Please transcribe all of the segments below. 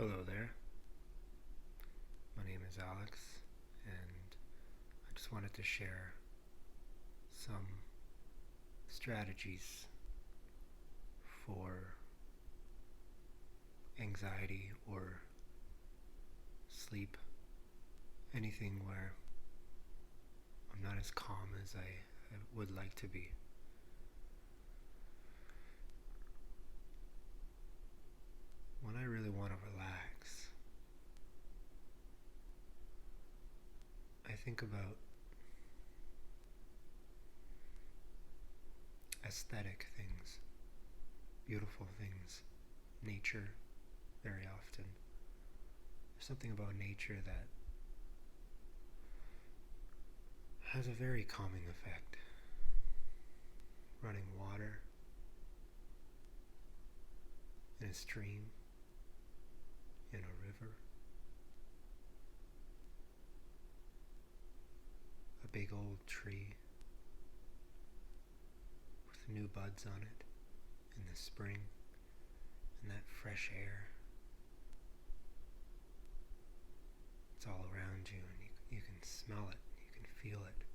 Hello there. My name is Alex, and I just wanted to share some strategies for anxiety or sleep, anything where I'm not as calm as I would like to be. When I really want to relax, I think about aesthetic things, beautiful things, nature very often. There's something about nature that has a very calming effect. Running water in a stream, in a river, a big old tree with new buds on it in the spring, and that fresh air. It's all around you, and you can smell it, you can feel it.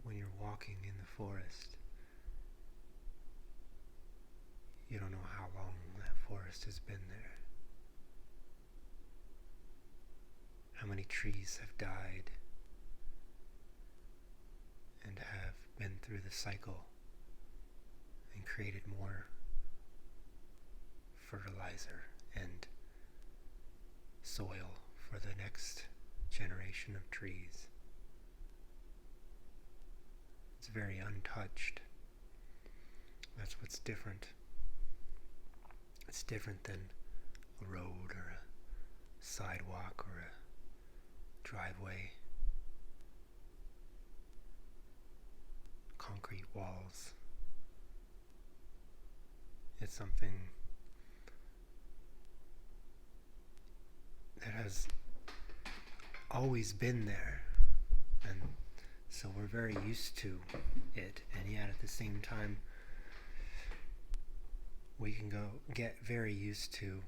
When you're walking in the forest, you don't know how long that forest has been there. How many trees have died and have been through the cycle and created more fertilizer and soil for the next generation of trees. It's very untouched. That's what's different. It's different than a road or a sidewalk or a driveway, concrete walls. It's something that has always been there, and so we're very used to it, and yet at the same time we can get very used to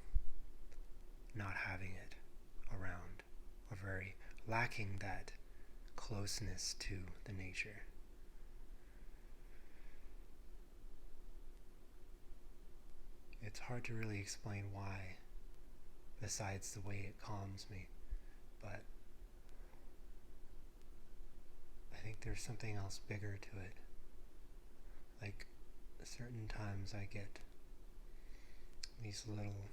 not having it around, or very lacking that closeness to the nature. It's hard to really explain why, besides the way it calms me, but I think there's something else bigger to it. Like, certain times I get these little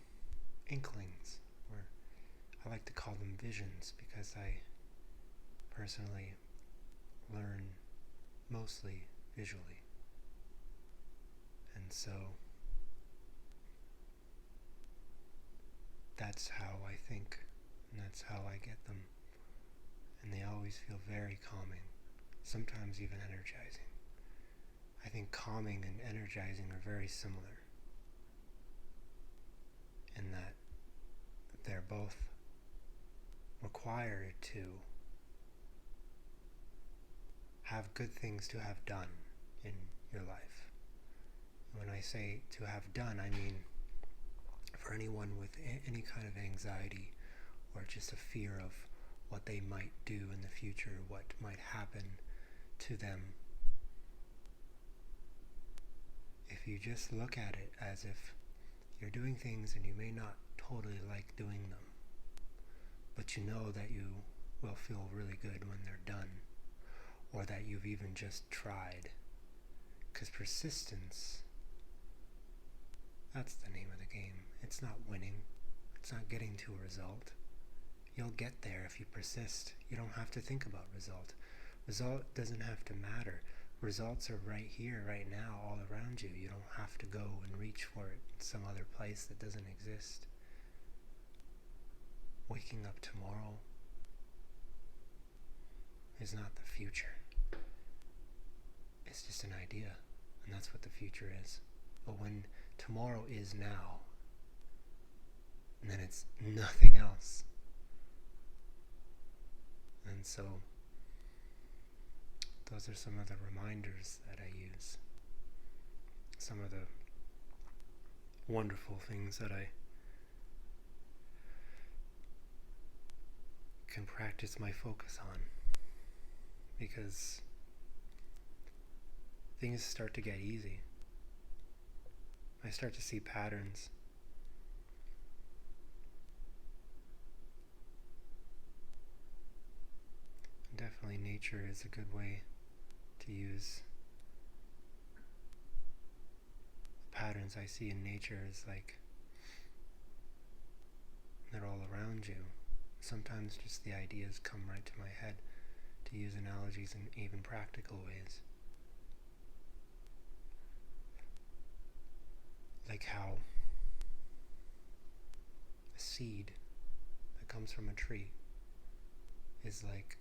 inklings, or I like to call them visions, because I personally learn mostly visually. And so that's how I think, and that's how I get them. And they always feel very calming, sometimes even energizing. I think calming and energizing are very similar, in that they're both required to have good things to have done in your life. When I say to have done, I mean for anyone with any kind of anxiety or just a fear of what they might do in the future, what might happen to them. If you just look at it as if you're doing things and you may not totally like doing them, but you know that you will feel really good when they're done, or that you've even just tried. Because persistence, that's the name of the game. It's not winning. It's not getting to a result. You'll get there if you persist. You don't have to think about result. Result doesn't have to matter. Results are right here, right now, all around you. You don't have to go and reach for it in some other place that doesn't exist. Waking up tomorrow is not the future. It's just an idea, and that's what the future is. But when tomorrow is now, and then it's nothing else. And so those are some of the reminders that I use. Some of the wonderful things that I can practice my focus on, because things start to get easy. I start to see patterns. And definitely nature is a good way to use the patterns I see in nature. Is like they're all around you. Sometimes just the ideas come right to my head to use analogies in even practical ways. Like how a seed that comes from a tree is like,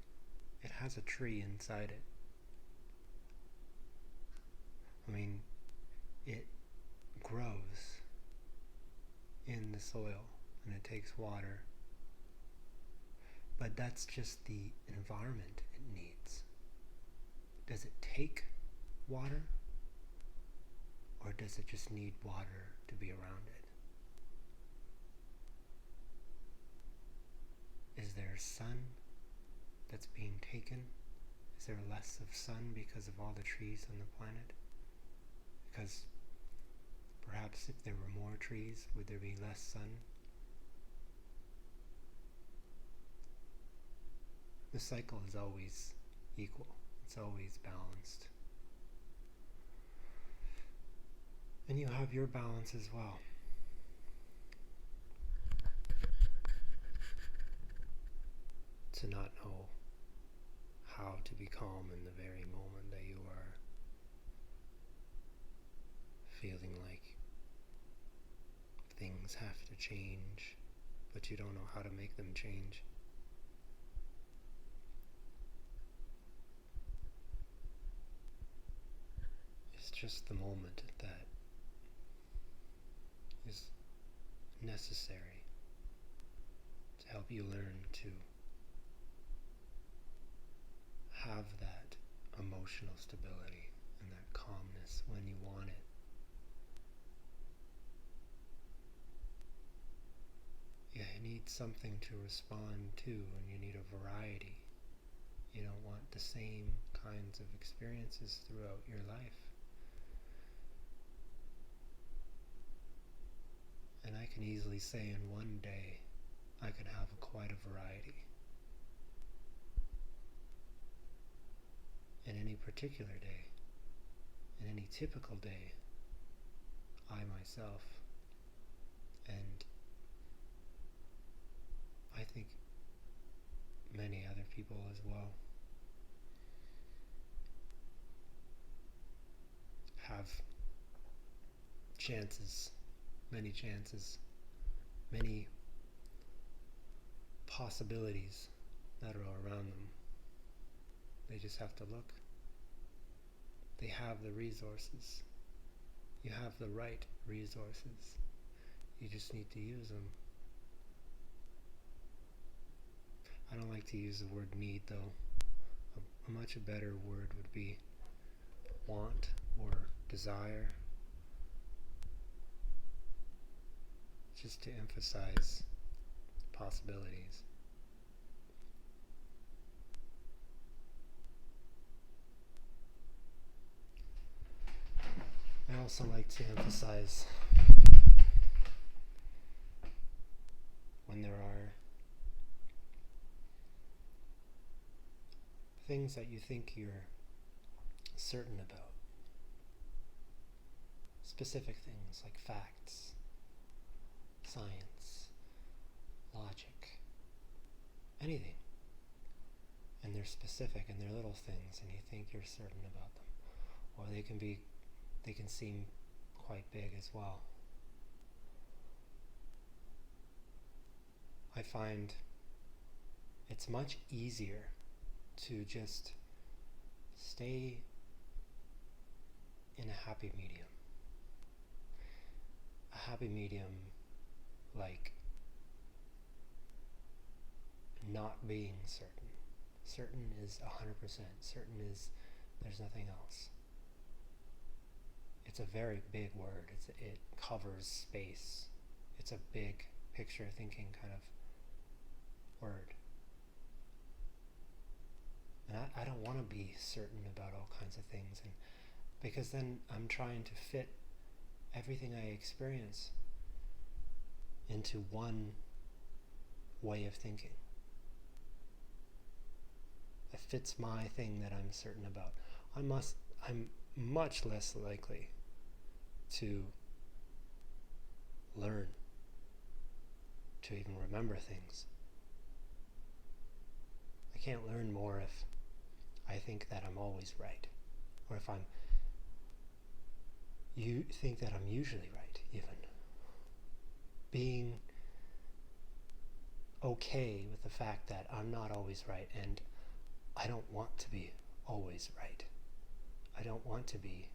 it has a tree inside it. I mean, it grows in the soil and it takes water, but that's just the environment it needs. Does it take water, or does it just need water to be around it? Is there sun that's being taken? Is there less of sun because of all the trees on the planet? Because perhaps if there were more trees, would there be less sun? The cycle is always equal. It's always balanced. And you have your balance as well. To not know how to be calm in the very moment that you are feeling like things have to change, but you don't know how to make them change. It's just the moment that is necessary to help you learn to have that emotional stability and that calmness when you want it. Yeah, you need something to respond to, and you need a variety. You don't want the same kinds of experiences throughout your life. And I can easily say in one day, I can have quite a variety. In any particular day, in any typical day, I myself, and I think many other people as well, have chances, many possibilities that are around them. They just have to look. They have the resources. You have the right resources. You just need to use them. I don't like to use the word need, though. A much better word would be want or desire, just to emphasize possibilities. I also like to emphasize when there are things that you think you're certain about, specific things like facts, science, logic, anything, and they're specific and they're little things and you think you're certain about them, or they can seem quite big as well. I find it's much easier to just stay in a happy medium. A happy medium, like not being certain. Certain is 100%. Certain is there's nothing else. It's a very big word. It covers space. It's a big picture thinking kind of word. And I don't want to be certain about all kinds of things, and because then I'm trying to fit everything I experience into one way of thinking that fits my thing that I'm certain about. I'm much less likely to learn, to even remember things. I can't learn more if I think that I'm always right, or if you think that I'm usually right, even. Being okay with the fact that I'm not always right, and I don't want to be always right. I don't want to be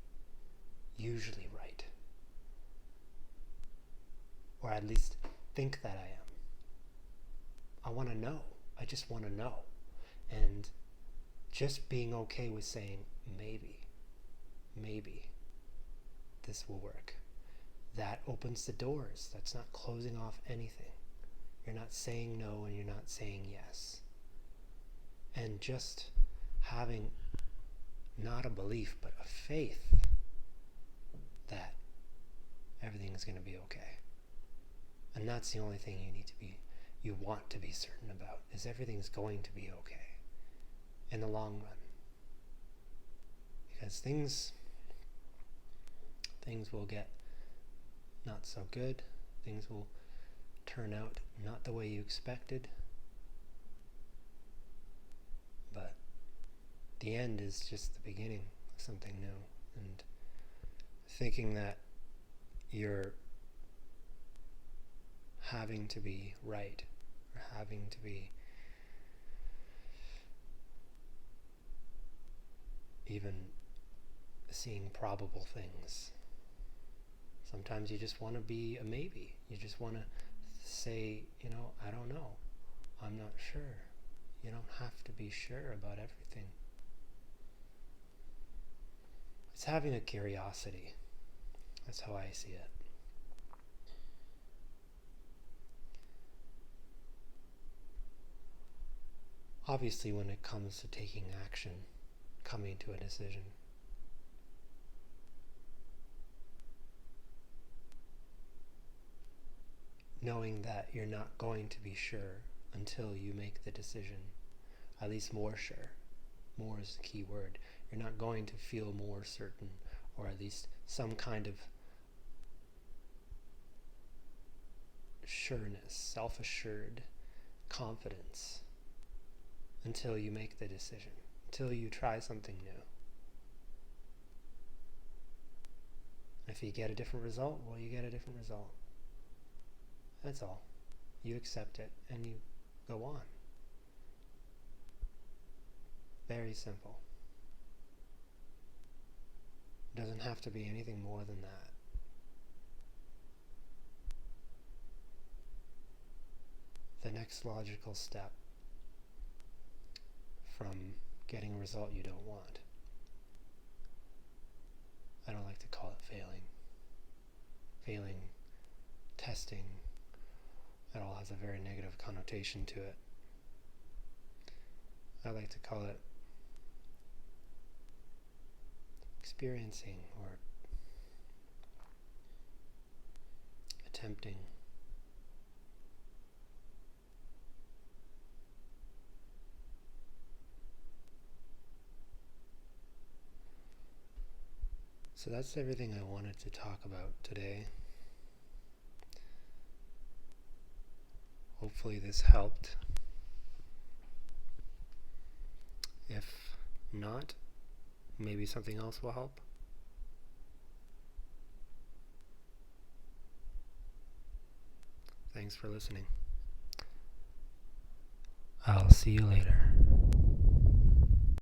usually right, or at least think that I am. I want to know. I just want to know. And just being okay with saying, maybe this will work. That opens the doors. That's not closing off anything. You're not saying no and you're not saying yes. And just having not a belief, but a faith that everything is going to be okay. And that's the only thing you want to be certain about, is everything's going to be okay in the long run. Because things will get not so good. Things will turn out not the way you expected. But the end is just the beginning of something new. And thinking that you're having to be right, or having to be even seeing probable things. Sometimes you just want to be a maybe. You just want to say, I don't know. I'm not sure. You don't have to be sure about everything. It's having a curiosity. That's how I see it. Obviously, when it comes to taking action, coming to a decision, knowing that you're not going to be sure until you make the decision, at least more sure. More is the key word. You're not going to feel more certain, or at least some kind of sureness, self-assured confidence, until you make the decision, until you try something new. If you get a different result, well, you get a different result. That's all. You accept it and you go on. Very simple. It doesn't have to be anything more than that. The next logical step from getting a result you don't want. I don't like to call it failing. Failing, testing, that all has a very negative connotation to it. I like to call it experiencing, or attempting. So that's everything I wanted to talk about today. Hopefully this helped. If not, maybe something else will help. Thanks for listening. I'll see you later.